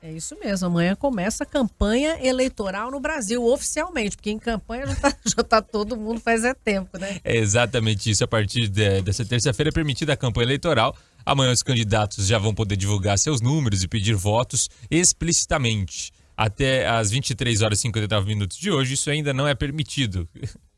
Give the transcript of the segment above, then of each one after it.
É isso mesmo, amanhã começa a campanha eleitoral no Brasil, oficialmente, porque em campanha já tá todo mundo faz tempo, né? É exatamente isso. A partir dessa terça-feira é permitida a campanha eleitoral. Amanhã os candidatos já vão poder divulgar seus números e pedir votos explicitamente. Até às 23 horas e 59 minutos de hoje, isso ainda não é permitido.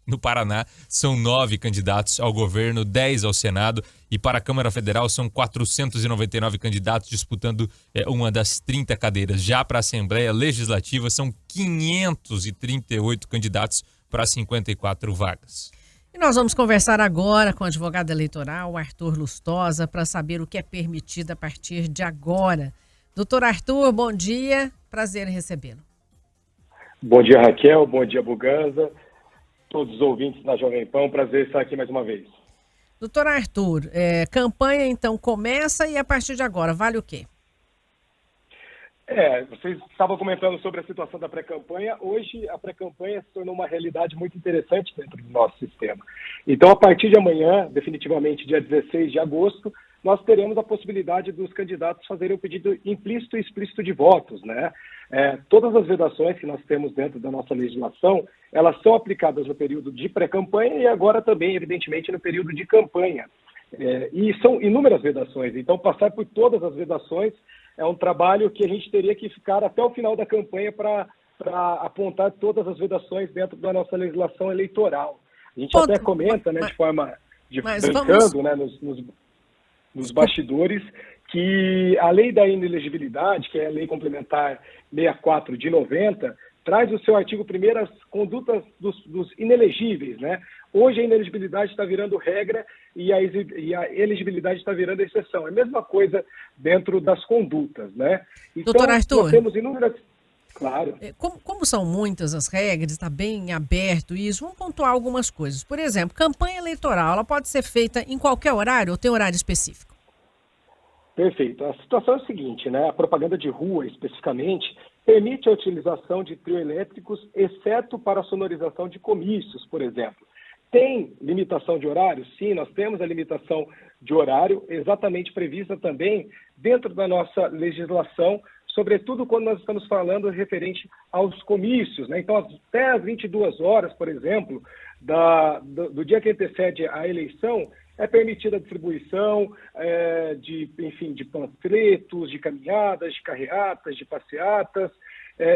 No Paraná, são 9 candidatos ao governo, 10 ao Senado, e para a Câmara Federal são 499 candidatos disputando uma das 30 cadeiras. Já para a Assembleia Legislativa, são 538 candidatos para 54 vagas. E nós vamos conversar agora com o advogado eleitoral, Arthur Lustosa, para saber o que é permitido a partir de agora. Doutor Arthur, bom dia, prazer em recebê-lo. Bom dia, Raquel, bom dia, Buganza. Todos os ouvintes da Jovem Pan, prazer estar aqui mais uma vez. Doutor Arthur, campanha então começa e a partir de agora, vale o quê? Vocês estavam comentando sobre a situação da pré-campanha. Hoje a pré-campanha se tornou uma realidade muito interessante dentro do nosso sistema. Então, a partir de amanhã, definitivamente dia 16 de agosto, nós teremos a possibilidade dos candidatos fazerem o pedido implícito e explícito de votos, né? Todas as vedações que nós temos dentro da nossa legislação, elas são aplicadas no período de pré-campanha e agora também, evidentemente, no período de campanha. E são inúmeras vedações, então passar por todas as vedações é um trabalho que a gente teria que ficar até o final da campanha para apontar todas as vedações dentro da nossa legislação eleitoral. A gente até comenta, né, de forma brincando, né, nos bastidores, que a lei da inelegibilidade, que é a lei complementar 64 de 90, traz o seu artigo 1º as condutas dos inelegíveis, né? Hoje a inelegibilidade está virando regra e a elegibilidade está virando exceção. É a mesma coisa dentro das condutas, né? Então, doutor Arthur, nós temos inúmeras... Claro. Como são muitas as regras, está bem aberto isso, vamos pontuar algumas coisas. Por exemplo, campanha eleitoral, ela pode ser feita em qualquer horário ou tem horário específico? Perfeito. A situação é a seguinte, né? A propaganda de rua, especificamente, permite a utilização de trio elétricos, exceto para a sonorização de comícios, por exemplo. Tem limitação de horário? Sim, nós temos a limitação de horário, exatamente prevista também dentro da nossa legislação, sobretudo quando nós estamos falando referente aos comícios, né? Então, até às 22 horas, por exemplo, do dia que antecede a eleição, é permitida a distribuição de panfletos, de caminhadas, de carreatas, de passeatas.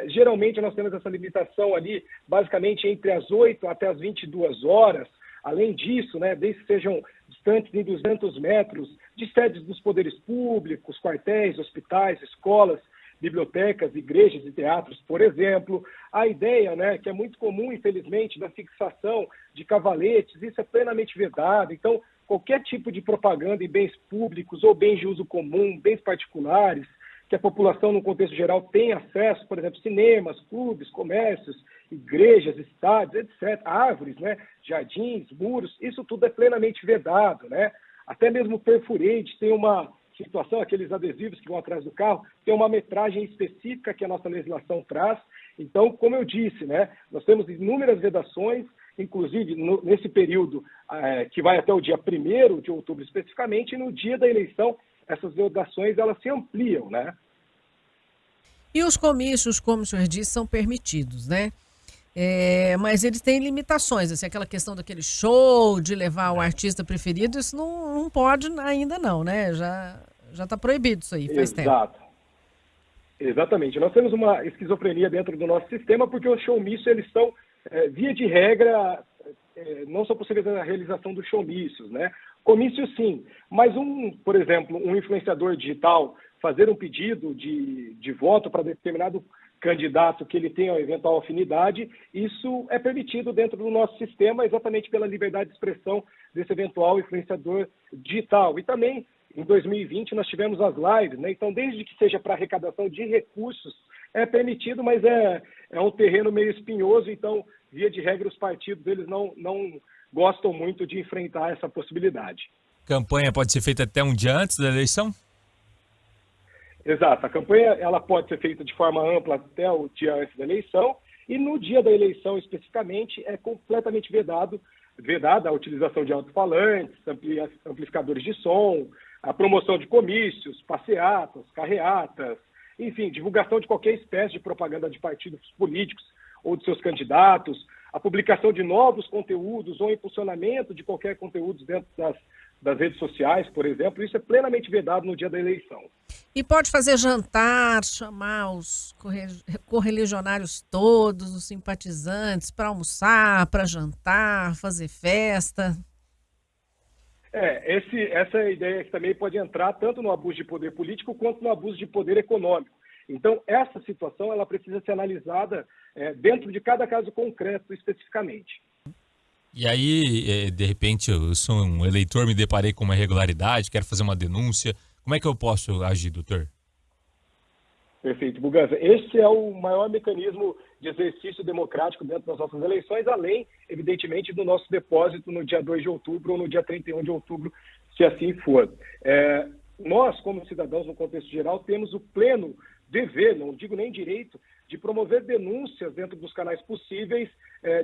Geralmente nós temos essa limitação ali, basicamente entre as 8 até as 22 horas. Além disso, né, desde que sejam distantes em 200 metros de sedes dos poderes públicos, quartéis, hospitais, escolas, bibliotecas, igrejas e teatros, por exemplo. A ideia, né, que é muito comum, infelizmente, da fixação de cavaletes, isso é plenamente vedado. Então, qualquer tipo de propaganda em bens públicos ou bens de uso comum, bens particulares, que a população, no contexto geral, tem acesso, por exemplo, cinemas, clubes, comércios, igrejas, estádios, etc., árvores, né, jardins, muros, isso tudo é plenamente vedado, né? Até mesmo o perfurante tem uma situação, aqueles adesivos que vão atrás do carro, tem uma metragem específica que a nossa legislação traz. Então, como eu disse, né, nós temos inúmeras vedações, inclusive nesse período que vai até o dia 1º de outubro especificamente, e no dia da eleição, essas vedações elas se ampliam, né? E os comícios, como o senhor disse, são permitidos, né? Mas eles têm limitações, assim, aquela questão daquele show, de levar o artista preferido, isso não pode ainda não, né? Já está proibido isso aí, faz tempo. Exatamente. Nós temos uma esquizofrenia dentro do nosso sistema, porque os showmícios, eles são, via de regra, não são possíveis a realização dos showmícios, né? Comício sim, mas por exemplo, um influenciador digital fazer um pedido de voto para determinado candidato que ele tenha eventual afinidade, isso é permitido dentro do nosso sistema exatamente pela liberdade de expressão desse eventual influenciador digital. E também, em 2020, nós tivemos as lives, né? Então, desde que seja para arrecadação de recursos, é permitido, mas é um terreno meio espinhoso, então, via de regra, os partidos eles não gostam muito de enfrentar essa possibilidade. Campanha pode ser feita até um dia antes da eleição? Exato. A campanha ela pode ser feita de forma ampla até o dia antes da eleição e no dia da eleição, especificamente, é completamente vedada a utilização de alto-falantes, amplificadores de som, a promoção de comícios, passeatas, carreatas, enfim, divulgação de qualquer espécie de propaganda de partidos políticos ou de seus candidatos, a publicação de novos conteúdos ou impulsionamento de qualquer conteúdo dentro das redes sociais, por exemplo, isso é plenamente vedado no dia da eleição. E pode fazer jantar, chamar os correligionários todos, os simpatizantes, para almoçar, para jantar, fazer festa. Essa ideia que também pode entrar tanto no abuso de poder político quanto no abuso de poder econômico. Então, essa situação ela precisa ser analisada dentro de cada caso concreto especificamente. E aí, de repente, eu sou um eleitor, me deparei com uma irregularidade, quero fazer uma denúncia. Como é que eu posso agir, doutor? Perfeito, Buganza. Esse é o maior mecanismo de exercício democrático dentro das nossas eleições, além, evidentemente, do nosso depósito no dia 2 de outubro ou no dia 31 de outubro, se assim for. Nós, como cidadãos, no contexto geral, temos o pleno dever, não digo nem direito, de promover denúncias dentro dos canais possíveis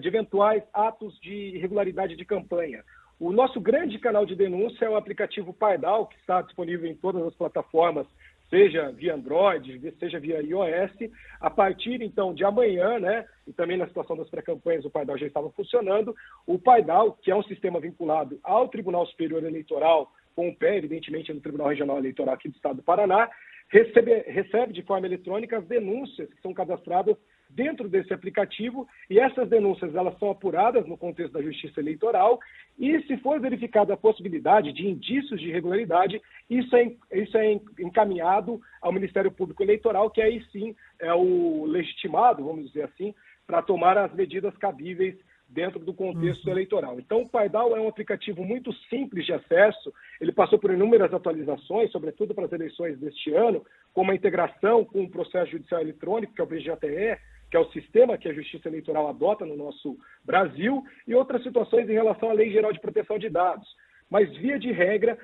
de eventuais atos de irregularidade de campanha. O nosso grande canal de denúncia é o aplicativo Pardal, que está disponível em todas as plataformas, seja via Android, seja via iOS. A partir, então, de amanhã, né, e também na situação das pré-campanhas, o Pardal já estava funcionando. O Pardal, que é um sistema vinculado ao Tribunal Superior Eleitoral, com o pé, evidentemente, no Tribunal Regional Eleitoral aqui do Estado do Paraná, recebe de forma eletrônica as denúncias que são cadastradas dentro desse aplicativo, e essas denúncias elas são apuradas no contexto da Justiça Eleitoral, e se for verificada a possibilidade de indícios de irregularidade, isso é encaminhado ao Ministério Público Eleitoral, que aí sim é o legitimado, vamos dizer assim, para tomar as medidas cabíveis dentro do contexto eleitoral. Então, o Pardal é um aplicativo muito simples de acesso, ele passou por inúmeras atualizações, sobretudo para as eleições deste ano, como a integração com o processo judicial eletrônico, que é o PJE, que é o sistema que a Justiça Eleitoral adota no nosso Brasil, e outras situações em relação à Lei Geral de Proteção de Dados. Mas, via de regra,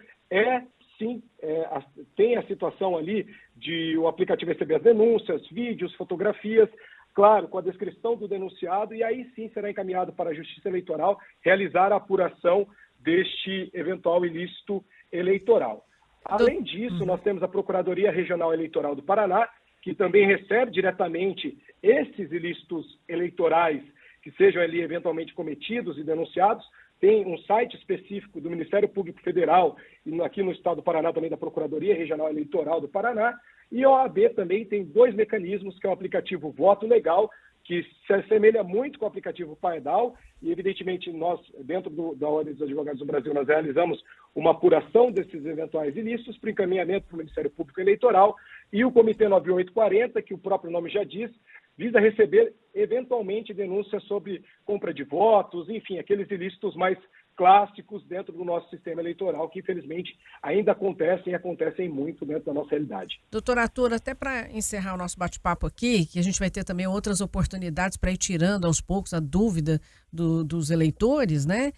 tem a situação ali de o aplicativo receber as denúncias, vídeos, fotografias, claro, com a descrição do denunciado, e aí sim será encaminhado para a Justiça Eleitoral realizar a apuração deste eventual ilícito eleitoral. Além disso, nós temos a Procuradoria Regional Eleitoral do Paraná, que também recebe diretamente esses ilícitos eleitorais que sejam ali eventualmente cometidos e denunciados. Tem um site específico do Ministério Público Federal e aqui no Estado do Paraná também da Procuradoria Regional Eleitoral do Paraná. E a OAB também tem 2 mecanismos, que é o aplicativo Voto Legal, que se assemelha muito com o aplicativo Pardal, e evidentemente nós, dentro da Ordem dos Advogados do Brasil, nós realizamos uma apuração desses eventuais ilícitos para encaminhamento para o Ministério Público Eleitoral, e o Comitê 9840, que o próprio nome já diz, visa receber eventualmente denúncias sobre compra de votos, enfim, aqueles ilícitos mais clássicos dentro do nosso sistema eleitoral, que infelizmente ainda acontecem e acontecem muito dentro da nossa realidade. Doutor Arthur, até para encerrar o nosso bate-papo aqui, que a gente vai ter também outras oportunidades para ir tirando aos poucos a dúvida dos eleitores, né?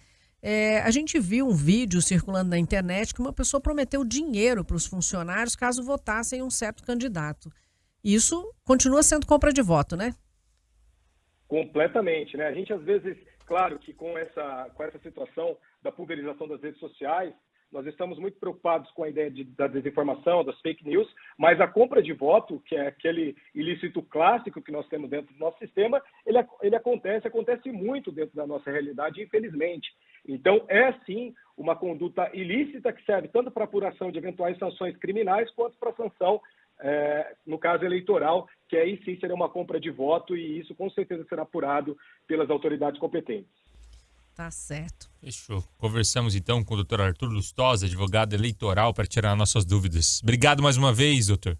A gente viu um vídeo circulando na internet que uma pessoa prometeu dinheiro para os funcionários caso votassem um certo candidato. Isso continua sendo compra de voto, né? Completamente, né? A gente às vezes, claro que com essa situação da pulverização das redes sociais, nós estamos muito preocupados com a ideia da desinformação, das fake news, mas a compra de voto, que é aquele ilícito clássico que nós temos dentro do nosso sistema, ele acontece muito dentro da nossa realidade, infelizmente. Então, é sim uma conduta ilícita que serve tanto para apuração de eventuais sanções criminais quanto para sanção, no caso eleitoral, que aí sim seria uma compra de voto, e isso com certeza será apurado pelas autoridades competentes. Tá certo. Fechou. Conversamos então com o doutor Arthur Lustosa, advogado eleitoral, para tirar nossas dúvidas. Obrigado mais uma vez, doutor.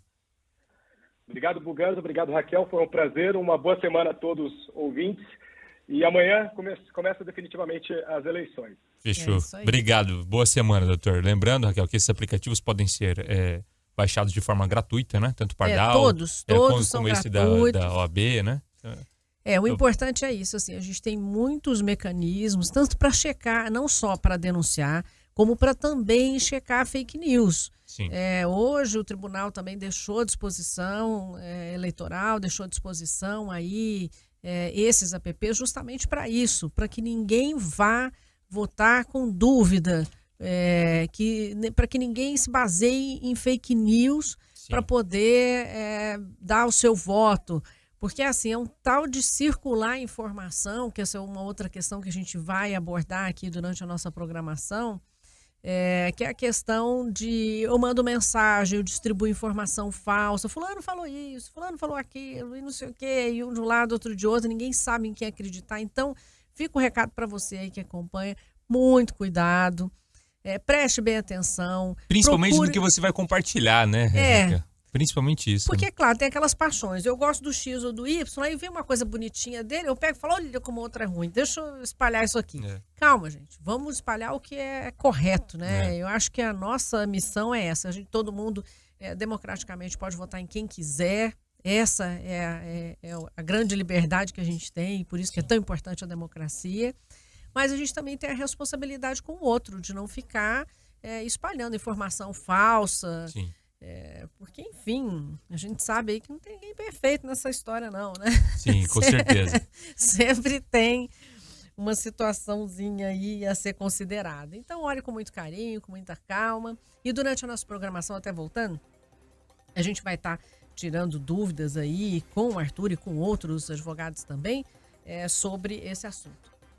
Obrigado, Buganza. Obrigado, Raquel. Foi um prazer. Uma boa semana a todos os ouvintes. E amanhã começa definitivamente as eleições. Fechou. Obrigado. Boa semana, doutor. Lembrando, Raquel, que esses aplicativos podem ser baixados de forma gratuita, né? Tanto Pardal, todos são como esse gratuitos. da OAB, né? O importante é isso, assim, a gente tem muitos mecanismos, tanto para checar, não só para denunciar, como para também checar fake news. Sim. Hoje o tribunal também deixou à disposição eleitoral, deixou à disposição aí esses apps justamente para isso, para que ninguém vá votar com dúvida, para que ninguém se baseie em fake news para poder dar o seu voto. Porque, assim, é um tal de circular informação, que essa é uma outra questão que a gente vai abordar aqui durante a nossa programação, que é a questão de eu mando mensagem, eu distribuo informação falsa, fulano falou isso, fulano falou aquilo, e não sei o quê, e um de um lado, outro de outro, ninguém sabe em quem acreditar. Então, fica o recado para você aí que acompanha, muito cuidado, preste bem atenção. Principalmente no que você vai compartilhar, né, Rebeca? Principalmente isso. Porque, claro, tem aquelas paixões. Eu gosto do X ou do Y, aí vem uma coisa bonitinha dele, eu pego e falo, olha como outra é ruim, deixa eu espalhar isso aqui. Calma, gente, vamos espalhar o que é correto, né? Eu acho que a nossa missão é essa. Todo mundo democraticamente pode votar em quem quiser. Essa é a grande liberdade que a gente tem, e por isso que é tão importante a democracia. Mas a gente também tem a responsabilidade com o outro, de não ficar espalhando informação falsa. Sim. Porque, enfim, a gente sabe aí que não tem ninguém perfeito nessa história, não, né? Sim, com certeza. Sempre tem uma situaçãozinha aí a ser considerada. Então, olhe com muito carinho, com muita calma. E durante a nossa programação, até voltando, a gente vai estar tirando dúvidas aí com o Arthur e com outros advogados também sobre esse assunto.